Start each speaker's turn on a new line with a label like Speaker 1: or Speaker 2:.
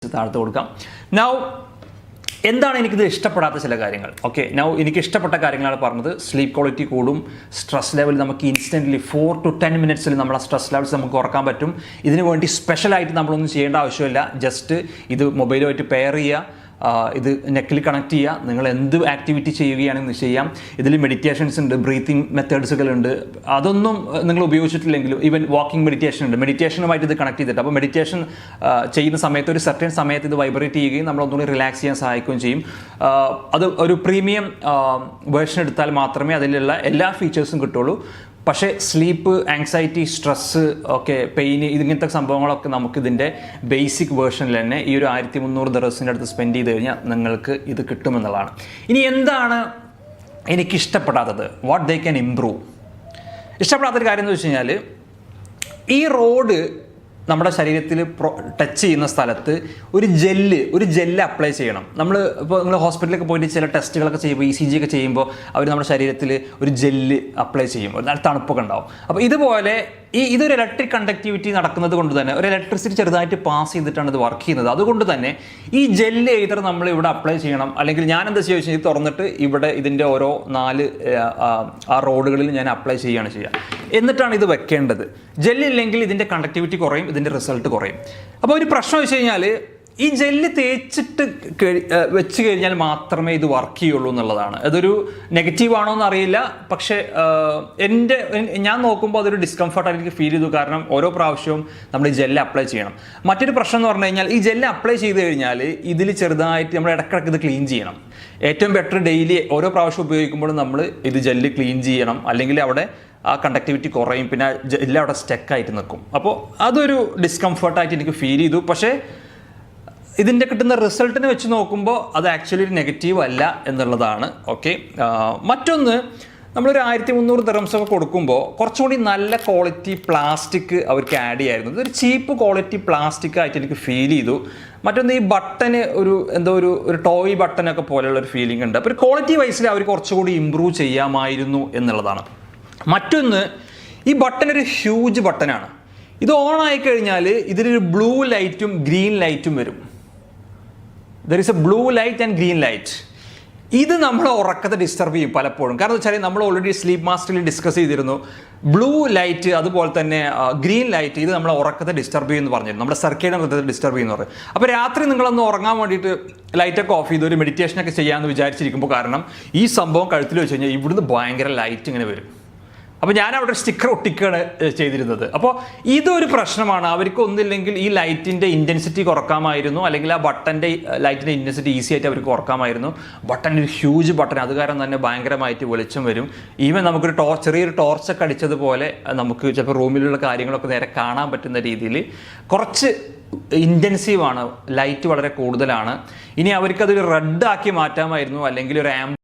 Speaker 1: Just താഴ്ത്ത് കൊടുക്കാം. Now എന്താണ് എനിക്കിത് ഇഷ്ടപ്പെടാത്ത ചില കാര്യങ്ങൾ? ഓക്കെ, നൗ എനിക്ക് ഇഷ്ടപ്പെട്ട കാര്യങ്ങളാണ് പറഞ്ഞത്. സ്ലീപ്പ് ക്വാളിറ്റി കൂടും, സ്ട്രെസ് ലെവൽ നമുക്ക് ഇൻസ്റ്റൻ്റ്ലി 4 to 10 minutes നമ്മളെ സ്ട്രെസ് ലെവൽസ് നമുക്ക് കുറക്കാൻ പറ്റും. ഇതിനു വേണ്ടി സ്പെഷ്യലായിട്ട് നമ്മളൊന്നും ചെയ്യേണ്ട ആവശ്യമില്ല. ജസ്റ്റ് ഇത് മൊബൈലുമായിട്ട് പെയർ ചെയ്യുക, ഇത് നെക്കിൽ കണക്ട് ചെയ്യുക. നിങ്ങൾ എന്ത് ആക്ടിവിറ്റി ചെയ്യുകയാണെന്ന് ചെയ്യാം. ഇതിൽ മെഡിറ്റേഷൻസ് ഉണ്ട്, ബ്രീത്തിങ് മെത്തേഡ്സുകളുണ്ട്. അതൊന്നും നിങ്ങൾ ഉപയോഗിച്ചിട്ടില്ലെങ്കിലും ഈവൻ വാക്കിംഗ് മെഡിറ്റേഷൻ ഉണ്ട്. മെഡിറ്റേഷനുമായിട്ട് ഇത് കണക്ട് ചെയ്തിട്ട് അപ്പോൾ മെഡിറ്റേഷൻ ചെയ്യുന്ന സമയത്ത് ഒരു സർട്ടൻ സമയത്ത് ഇത് വൈബ്രേറ്റ് ചെയ്യുകയും നമ്മളൊന്നുകൂടി റിലാക്സ് ചെയ്യാൻ സഹായിക്കുകയും ചെയ്യും. അത് ഒരു പ്രീമിയം വേർഷൻ എടുത്താൽ മാത്രമേ അതിലുള്ള എല്ലാ ഫീച്ചേഴ്സും കിട്ടുള്ളൂ. പക്ഷേ sleep, anxiety, stress, okay, pain, ഇങ്ങനത്തെ സംഭവങ്ങളൊക്കെ നമുക്കിതിൻ്റെ ബേസിക് വേർഷനിൽ തന്നെ ഈ ഒരു 1300 ദിർഹംസിൻ്റെ അടുത്ത് സ്പെൻഡ് ചെയ്ത് കഴിഞ്ഞാൽ നിങ്ങൾക്ക് ഇത് കിട്ടുമെന്നുള്ളതാണ്. ഇനി എന്താണ് എനിക്കിഷ്ടപ്പെടാത്തത്? What they can improve? ഇഷ്ടപ്പെടാത്തൊരു കാര്യം എന്ന് വെച്ച് കഴിഞ്ഞാൽ, ഈ റോഡ് നമ്മുടെ ശരീരത്തിൽ ടച്ച് ചെയ്യുന്ന സ്ഥലത്ത് ഒരു ജെല്ല് അപ്ലൈ ചെയ്യണം. ഇപ്പോൾ നിങ്ങൾ ഹോസ്പിറ്റലിലൊക്കെ പോയിട്ട് ചില ടെസ്റ്റുകളൊക്കെ ചെയ്യുമ്പോൾ, ECG ഒക്കെ ചെയ്യുമ്പോൾ അവർ നമ്മുടെ ശരീരത്തിൽ ഒരു ജെല്ല് അപ്ലൈ ചെയ്യും, നല്ല തണുപ്പൊക്കെ ഉണ്ടാവും. അപ്പോൾ ഇതുപോലെ ഇതൊരു ഇലക്ട്രിക് കണ്ടക്ടിവിറ്റി നടക്കുന്നത് കൊണ്ട് തന്നെ ഒരു ഇലക്ട്രിസിറ്റി ചെറുതായിട്ട് പാസ് ചെയ്തിട്ടാണ് ഇത് വർക്ക് ചെയ്യുന്നത്. അതുകൊണ്ട് തന്നെ ഈ ജെല്ല് എയ്തർ നമ്മൾ ഇവിടെ അപ്ലൈ ചെയ്യണം, അല്ലെങ്കിൽ ഞാൻ എന്താ ചെയ്യുക വെച്ചാൽ ഇത് തുറന്നിട്ട് ഇവിടെ ഇതിൻ്റെ ഓരോ 4 റോഡുകളിൽ ഞാൻ അപ്ലൈ ചെയ്യുകയാണ് ചെയ്യുക. എന്നിട്ടാണ് ഇത് വെക്കേണ്ടത്. ജെല്ലില്ലെങ്കിൽ ഇതിൻ്റെ കണ്ടക്ടിവിറ്റി കുറയും, ഇതിൻ്റെ റിസൾട്ട് കുറയും. അപ്പോൾ ഒരു പ്രശ്നം വെച്ച് കഴിഞ്ഞാൽ, ഈ ജെല്ല് തേച്ചിട്ട് വെച്ച് കഴിഞ്ഞാൽ മാത്രമേ ഇത് വർക്ക് ചെയ്യുള്ളൂ എന്നുള്ളതാണ്. അതൊരു നെഗറ്റീവ് ആണോ എന്ന് അറിയില്ല, പക്ഷേ ഞാൻ നോക്കുമ്പോൾ അതൊരു ഡിസ്കംഫർട്ടായിട്ട് എനിക്ക് ഫീൽ ചെയ്തു. കാരണം ഓരോ പ്രാവശ്യവും നമ്മൾ ഈ ജെല്ല് അപ്ലൈ ചെയ്യണം. മറ്റൊരു പ്രശ്നം എന്ന് പറഞ്ഞു കഴിഞ്ഞാൽ, ഈ ജെല്ല് അപ്ലൈ ചെയ്ത് കഴിഞ്ഞാൽ ഇതിൽ ചെറുതായിട്ട് നമ്മൾ ഇടയ്ക്കിടയ്ക്ക് ഇത് ക്ലീൻ ചെയ്യണം. ഏറ്റവും ബെറ്റർ ഡെയിലി ഓരോ പ്രാവശ്യം ഉപയോഗിക്കുമ്പോഴും നമ്മൾ ഇത് ജെല്ല് ക്ലീൻ ചെയ്യണം, അല്ലെങ്കിൽ അവിടെ ആ കണ്ടക്ടിവിറ്റി കുറയും, പിന്നെ ജെല്ല് അവിടെ സ്റ്റക്കായിട്ട് നിൽക്കും. അപ്പോൾ അതൊരു ഡിസ്കംഫർട്ടായിട്ട് എനിക്ക് ഫീൽ ചെയ്തു. പക്ഷേ ഇതിൻ്റെ കിട്ടുന്ന റിസൾട്ടിനെ വെച്ച് നോക്കുമ്പോൾ അത് ആക്ച്വലി ഒരു നെഗറ്റീവ് അല്ല എന്നുള്ളതാണ്. ഓക്കെ, മറ്റൊന്ന്, നമ്മളൊരു 1300 ദിർഹംസൊക്കെ കൊടുക്കുമ്പോൾ കുറച്ചുകൂടി നല്ല ക്വാളിറ്റി പ്ലാസ്റ്റിക് അവർക്ക് ആഡ് ചെയ്യായിരുന്നു. ഇതൊരു ചീപ്പ് ക്വാളിറ്റി പ്ലാസ്റ്റിക് ആയിട്ട് എനിക്ക് ഫീൽ ചെയ്തു. മറ്റൊന്ന്, ഈ ബട്ടന് ഒരു ടോയ് ബട്ടനൊക്കെ പോലെയുള്ള ഒരു ഫീലിംഗ് ഉണ്ട്. അപ്പോൾ ഒരു ക്വാളിറ്റി വൈസിൽ അവർ കുറച്ചുകൂടി ഇമ്പ്രൂവ് ചെയ്യാമായിരുന്നു എന്നുള്ളതാണ്. മറ്റൊന്ന്, ഈ ബട്ടൺ ഒരു ഹ്യൂജ് ബട്ടനാണ്. ഇത് ഓൺ ആയി കഴിഞ്ഞാൽ ഇതിലൊരു ബ്ലൂ ലൈറ്റും ഗ്രീൻ ലൈറ്റും വരും. There is A blue light and green light. ഇത് നമ്മളെ ഉറക്കത്തെ ഡിസ്റ്റർബ് ചെയ്യും പലപ്പോഴും. കാരണം എന്ന് വെച്ചാൽ നമ്മൾ ഓൾറെഡി സ്ലീപ്പ് മാസ്റ്ററിൽ ഡിസ്കസ് ചെയ്തിരുന്നു, ബ്ലൂ ലൈറ്റ് അതുപോലെ തന്നെ ഗ്രീൻ ലൈറ്റ് ഇത് നമ്മളെ ഉറക്കത്തെ ഡിസ്റ്റർബ് ചെയ്യുമെന്ന് പറഞ്ഞിരുന്നു, നമ്മുടെ സർക്കേഡിയൻ റിതത്തെ ഡിസ്റ്റർബ് ചെയ്യുന്നു പറയും. അപ്പോൾ രാത്രി നിങ്ങളൊന്ന് ഉറങ്ങാൻ വേണ്ടിയിട്ട് ലൈറ്റൊക്കെ ഓഫ് ചെയ്ത് ഒരു മെഡിറ്റേഷനൊക്കെ ചെയ്യാമെന്ന് വിചാരിച്ചിരിക്കുമ്പോൾ, കാരണം ഈ സംഭവം കഴുത്തിൽ വെച്ച് കഴിഞ്ഞാൽ ഇവിടുന്ന് ഭയങ്കര ലൈറ്റ് ഇങ്ങനെ വരും. അപ്പോൾ ഞാൻ അവിടെ സ്റ്റിക്കർ ഒട്ടിക്കുകയാണ് ചെയ്തിരുന്നത്. അപ്പോൾ ഇതൊരു പ്രശ്നമാണ്. അവർക്ക് ഒന്നില്ലെങ്കിൽ ഈ ലൈറ്റിൻ്റെ ഇൻറ്റൻസിറ്റി കുറക്കാമായിരുന്നു, അല്ലെങ്കിൽ ആ ബട്ടൻ്റെ ലൈറ്റിൻ്റെ ഇൻറ്റൻസിറ്റി ഈസി ആയിട്ട് അവർക്ക് കുറക്കാമായിരുന്നു. ബട്ടൺ ഒരു ഹ്യൂജ് ബട്ടൺ, അത് കാരണം തന്നെ ഭയങ്കരമായിട്ട് വെളിച്ചം വരും. ഈവൻ നമുക്കൊരു ചെറിയൊരു ടോർച്ചൊക്കെ അടിച്ചതുപോലെ നമുക്ക് ചിലപ്പോൾ റൂമിലുള്ള കാര്യങ്ങളൊക്കെ നേരെ കാണാൻ പറ്റുന്ന രീതിയിൽ കുറച്ച് ഇൻറ്റൻസീവാണ്, ലൈറ്റ് വളരെ കൂടുതലാണ്. ഇനി അവർക്കതൊരു റെഡ് ആക്കി മാറ്റാമായിരുന്നു, അല്ലെങ്കിൽ ഒരു